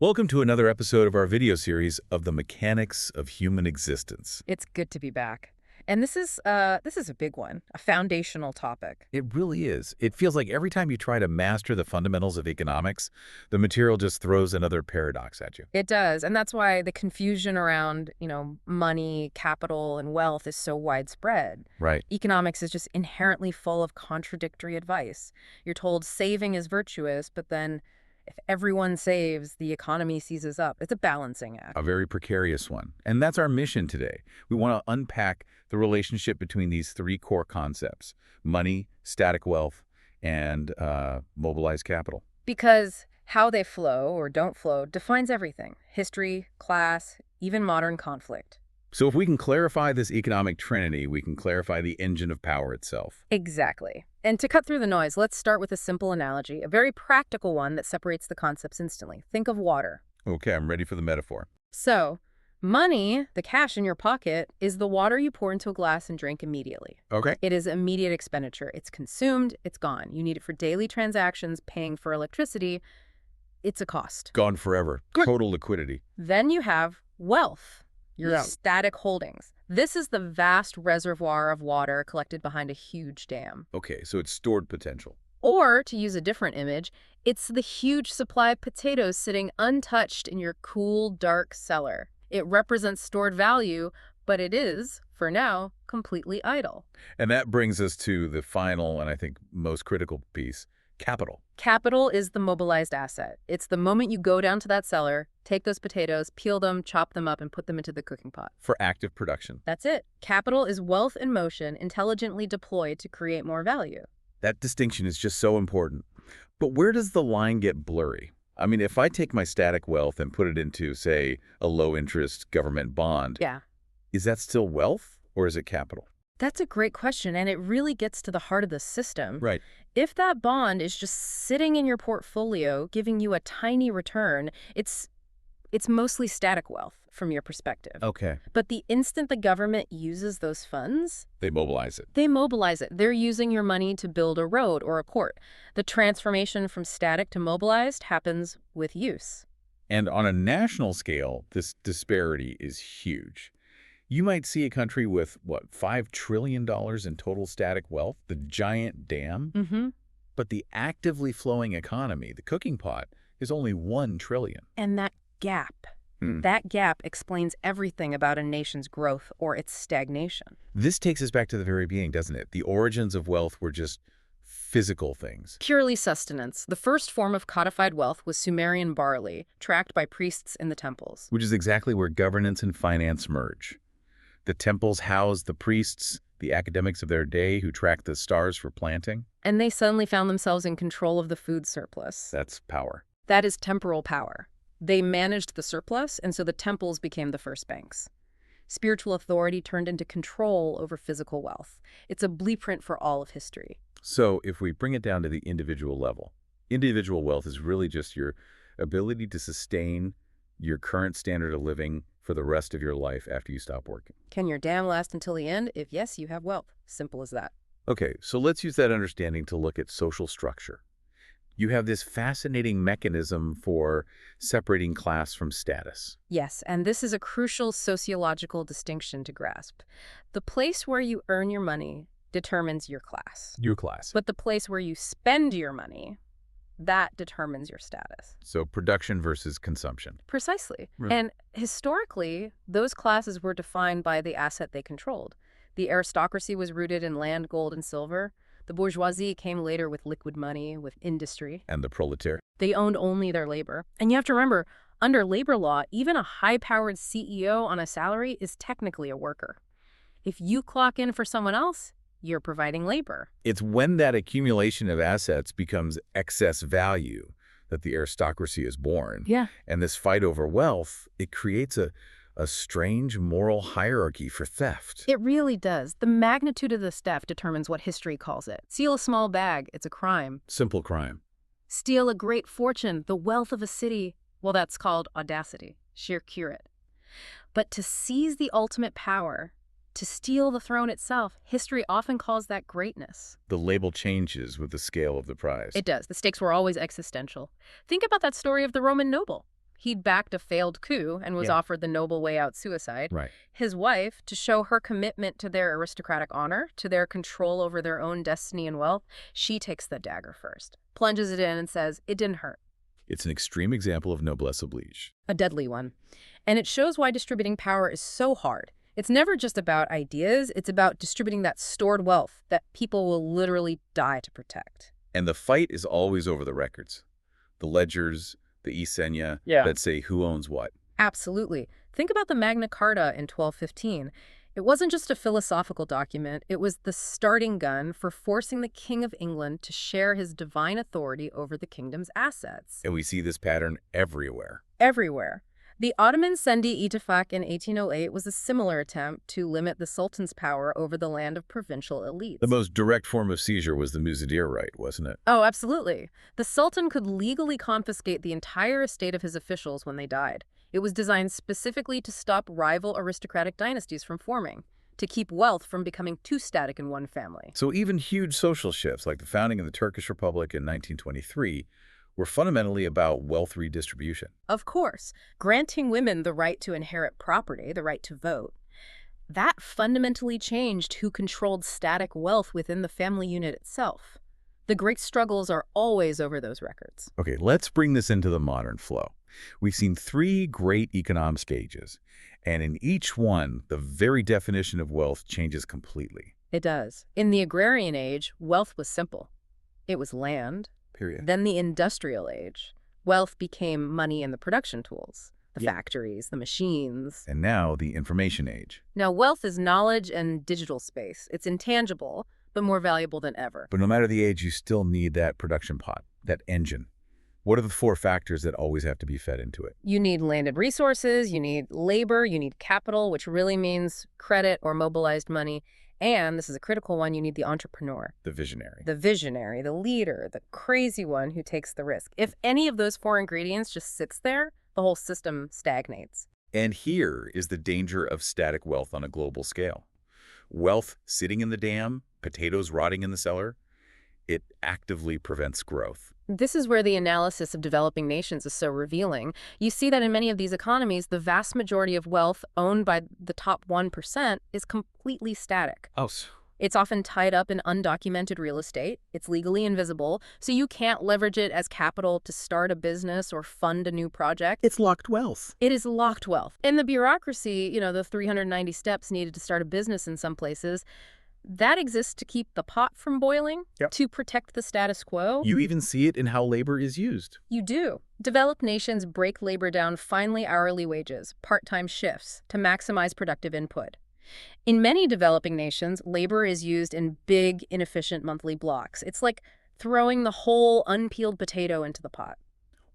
Welcome to another episode of our video series of the mechanics of human existence. It's good to be back. And this is a big one, a foundational topic. It really is. It feels like every time you try to master the fundamentals of economics, the material just throws another paradox at you. It does, and that's why the confusion around, money, capital, and wealth is so widespread. Right. Economics is just inherently full of contradictory advice. You're told saving is virtuous, but then if everyone saves, the economy seizes up. It's a balancing act. A very precarious one. And that's our mission today. We want to unpack the relationship between these three core concepts: money, static wealth, and mobilized capital. Because how they flow or don't flow defines everything: history, class, even modern conflict. So if we can clarify this economic trinity, we can clarify the engine of power itself. Exactly. And to cut through the noise, let's start with a simple analogy, a very practical one that separates the concepts instantly. Think of water. Okay, I'm ready for the metaphor. So, money, the cash in your pocket, is the water you pour into a glass and drink immediately. Okay. It is immediate expenditure. It's consumed, it's gone. You need it for daily transactions, paying for electricity. It's a cost. Gone forever. Total liquidity. Then you have wealth. Your Yeah. static holdings. This is the vast reservoir of water collected behind a huge dam. Okay, so it's stored potential. Or, to use a different image, it's the huge supply of potatoes sitting untouched in your cool, dark cellar. It represents stored value, but it is, for now, completely idle. And that brings us to the final and I think most critical piece: capital. Capital is the mobilized asset. It's the moment you go down to that cellar, take those potatoes, peel them, chop them up, and put them into the cooking pot. For active production. That's it. Capital is wealth in motion, intelligently deployed to create more value. That distinction is just so important. But where does the line get blurry? I mean, if I take my static wealth and put it into, say, a low-interest government bond, Yeah. is that still wealth or is it capital? That's a great question, and it really gets to the heart of the system. Right. If that bond is just sitting in your portfolio, giving you a tiny return, it's mostly static wealth from your perspective. Okay. But the instant the government uses those funds, They mobilize it. they mobilize it. They're using your money to build a road or a court. The transformation from static to mobilized happens with use. And on a national scale, this disparity is huge. You might see a country with, what, $5 trillion in total static wealth, the giant dam, Mm-hmm. but the actively flowing economy, the cooking pot, is only $1 trillion. And that gap explains everything about a nation's growth or its stagnation. This takes us back to the very beginning, doesn't it? The origins of wealth were just physical things. Purely sustenance. The first form of codified wealth was Sumerian barley, tracked by priests in the temples. Which is exactly where governance and finance merge. The temples housed the priests, the academics of their day who tracked the stars for planting. And they suddenly found themselves in control of the food surplus. That's power. That is temporal power. They managed the surplus, and so the temples became the first banks. Spiritual authority turned into control over physical wealth. It's a blueprint for all of history. So if we bring it down to the individual level, individual wealth is really just your ability to sustain your current standard of living for the rest of your life after you stop working. Can your dam last until the end? If yes, you have wealth. Simple as that. Okay, so let's use that understanding to look at social structure. You have this fascinating mechanism for separating class from status. Yes, and this is a crucial sociological distinction to grasp. The place where you earn your money determines your class. Your class. But the place where you spend your money, that determines your status. So production versus consumption. Precisely. Right. And historically, those classes were defined by the asset they controlled. The aristocracy was rooted in land, gold, and silver. The bourgeoisie came later with liquid money, with industry. And the proletariat. They owned only their labor. And you have to remember, under labor law, even a high-powered CEO on a salary is technically a worker. If you clock in for someone else, you're providing labor. It's when that accumulation of assets becomes excess value that the aristocracy is born. Yeah. And this fight over wealth, it creates a strange moral hierarchy for theft. It really does. The magnitude of this theft determines what history calls it. Steal a small bag, it's a crime. Simple crime. Steal a great fortune, the wealth of a city, well, that's called audacity, sheer curate. But to seize the ultimate power, to steal the throne itself, history often calls that greatness. The label changes with the scale of the prize. It does. The stakes were always existential. Think about that story of the Roman noble. He'd backed a failed coup and was offered the noble way out, suicide. Right. His wife, to show her commitment to their aristocratic honor, to their control over their own destiny and wealth, she takes the dagger first, plunges it in and says, it didn't hurt. It's an extreme example of noblesse oblige. A deadly one. And it shows why distributing power is so hard. It's never just about ideas, it's about distributing that stored wealth that people will literally die to protect. And the fight is always over the records. The ledgers, the isenia that say who owns what. Absolutely. Think about the Magna Carta in 1215. It wasn't just a philosophical document, it was the starting gun for forcing the King of England to share his divine authority over the kingdom's assets. And we see this pattern everywhere. Everywhere. The Ottoman Sendi Ittifaq in 1808 was a similar attempt to limit the Sultan's power over the land of provincial elites. The most direct form of seizure was the Muzadir right, wasn't it? Oh, absolutely. The Sultan could legally confiscate the entire estate of his officials when they died. It was designed specifically to stop rival aristocratic dynasties from forming, to keep wealth from becoming too static in one family. So even huge social shifts like the founding of the Turkish Republic in 1923 were fundamentally about wealth redistribution. Of course, granting women the right to inherit property, the right to vote, that fundamentally changed who controlled static wealth within the family unit itself. The great struggles are always over those records. Okay, let's bring this into the modern flow. We've seen 3 great economic stages, and in each one, the very definition of wealth changes completely. It does. In the agrarian age, wealth was simple. It was land. Period. Then the industrial age. Wealth became money and the production tools, the factories, the machines. And now the information age. Now, wealth is knowledge and digital space. It's intangible, but more valuable than ever. But no matter the age, you still need that production pot, that engine. What are the 4 factors that always have to be fed into it? You need landed resources, you need labor, you need capital, which really means credit or mobilized money. And this is a critical one, you need the entrepreneur. The visionary. The visionary, the leader, the crazy one who takes the risk. If any of those 4 ingredients just sits there, the whole system stagnates. And here is the danger of static wealth on a global scale. Wealth sitting in the dam, potatoes rotting in the cellar, it actively prevents growth. This is where the analysis of developing nations is so revealing. You see that in many of these economies, the vast majority of wealth owned by the top 1% is completely static. Oh. It's often tied up in undocumented real estate. It's legally invisible, so you can't leverage it as capital to start a business or fund a new project. It's locked wealth. It is locked wealth. In the bureaucracy, the 390 steps needed to start a business in some places, that exists to keep the pot from boiling, to protect the status quo. You even see it in how labor is used. You do. Developed nations break labor down finely hourly wages, part-time shifts, to maximize productive input. In many developing nations, labor is used in big, inefficient monthly blocks. It's like throwing the whole unpeeled potato into the pot.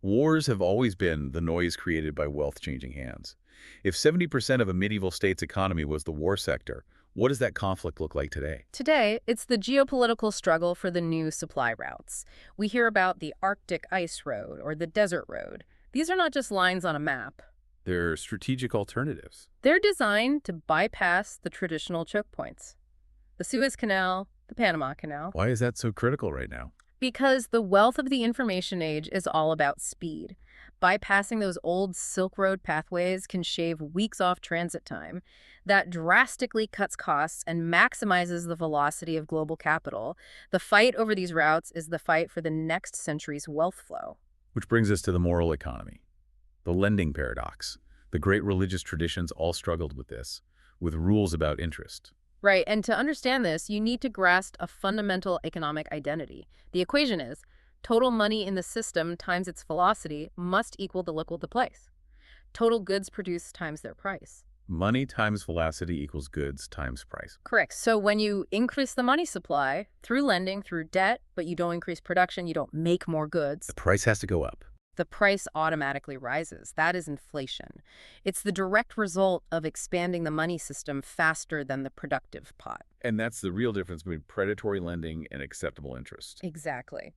Wars have always been the noise created by wealth changing hands. If 70% of a medieval state's economy was the war sector, what does that conflict look like today? Today, it's the geopolitical struggle for the new supply routes. We hear about the Arctic Ice Road or the Desert Road. These are not just lines on a map. They're strategic alternatives. They're designed to bypass the traditional choke points. The Suez Canal, the Panama Canal. Why is that so critical right now? Because the wealth of the information age is all about speed. Bypassing those old Silk Road pathways can shave weeks off transit time. That drastically cuts costs and maximizes the velocity of global capital. The fight over these routes is the fight for the next century's wealth flow. Which brings us to the moral economy. The lending paradox. The great religious traditions all struggled with this, with rules about interest. Right, and to understand this, you need to grasp a fundamental economic identity. The equation is, total money in the system times its velocity must equal the liquid place. Total goods produced times their price. Money times velocity equals goods times price. Correct. So when you increase the money supply through lending, through debt, but you don't increase production, you don't make more goods, The price has to go up. the price automatically rises. That is inflation. It's the direct result of expanding the money system faster than the productive pot. And that's the real difference between predatory lending and acceptable interest. Exactly.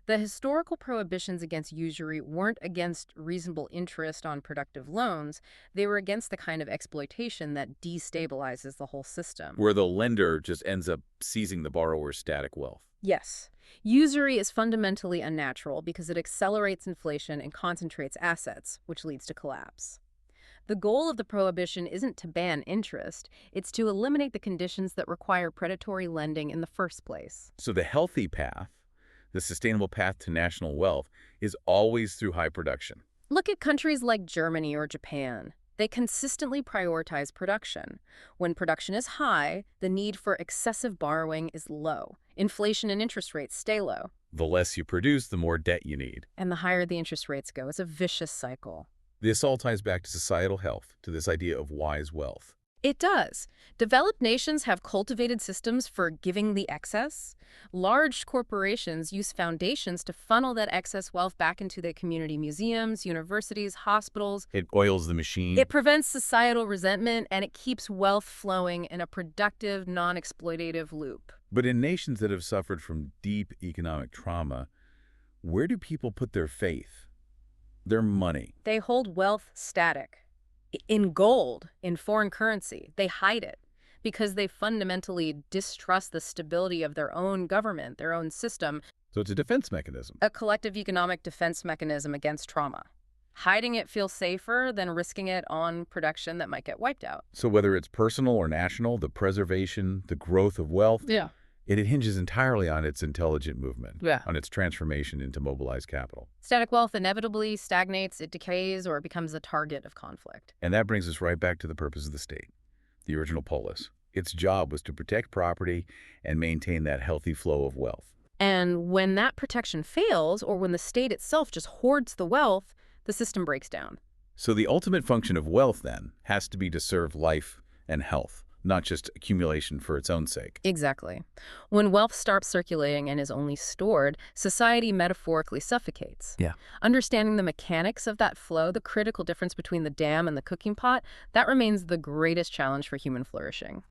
The historical prohibitions against usury weren't against reasonable interest on productive loans. They were against the kind of exploitation that destabilizes the whole system. Where the lender just ends up seizing the borrower's static wealth. Yes. Usury is fundamentally unnatural because it accelerates inflation and concentrates assets, which leads to collapse. The goal of the prohibition isn't to ban interest, it's to eliminate the conditions that require predatory lending in the first place. So the healthy path, the sustainable path to national wealth, is always through high production. Look at countries like Germany or Japan. They consistently prioritize production. When production is high, the need for excessive borrowing is low. Inflation and interest rates stay low. The less you produce, the more debt you need. And the higher the interest rates go, it's a vicious cycle. This all ties back to societal health, to this idea of wise wealth. It does. Developed nations have cultivated systems for giving the excess. Large corporations use foundations to funnel that excess wealth back into their community museums, universities, hospitals. It oils the machine. It prevents societal resentment, and it keeps wealth flowing in a productive, non-exploitative loop. But in nations that have suffered from deep economic trauma, where do people put their faith? Their money. They hold wealth static. In gold, in foreign currency. They hide it because they fundamentally distrust the stability of their own government, their own system. So it's a defense mechanism. A collective economic defense mechanism against trauma. Hiding it feels safer than risking it on production that might get wiped out. So whether it's personal or national, the preservation, the growth of wealth, it hinges entirely on its intelligent movement, on its transformation into mobilized capital. Static wealth inevitably stagnates, it decays, or it becomes a target of conflict. And that brings us right back to the purpose of the state, the original polis. Its job was to protect property and maintain that healthy flow of wealth. And when that protection fails, or when the state itself just hoards the wealth, the system breaks down. So the ultimate function of wealth, then, has to be to serve life and health, not just accumulation for its own sake. Exactly. When wealth stops circulating and is only stored, society metaphorically suffocates. Understanding the mechanics of that flow, the critical difference between the dam and the cooking pot, that remains the greatest challenge for human flourishing.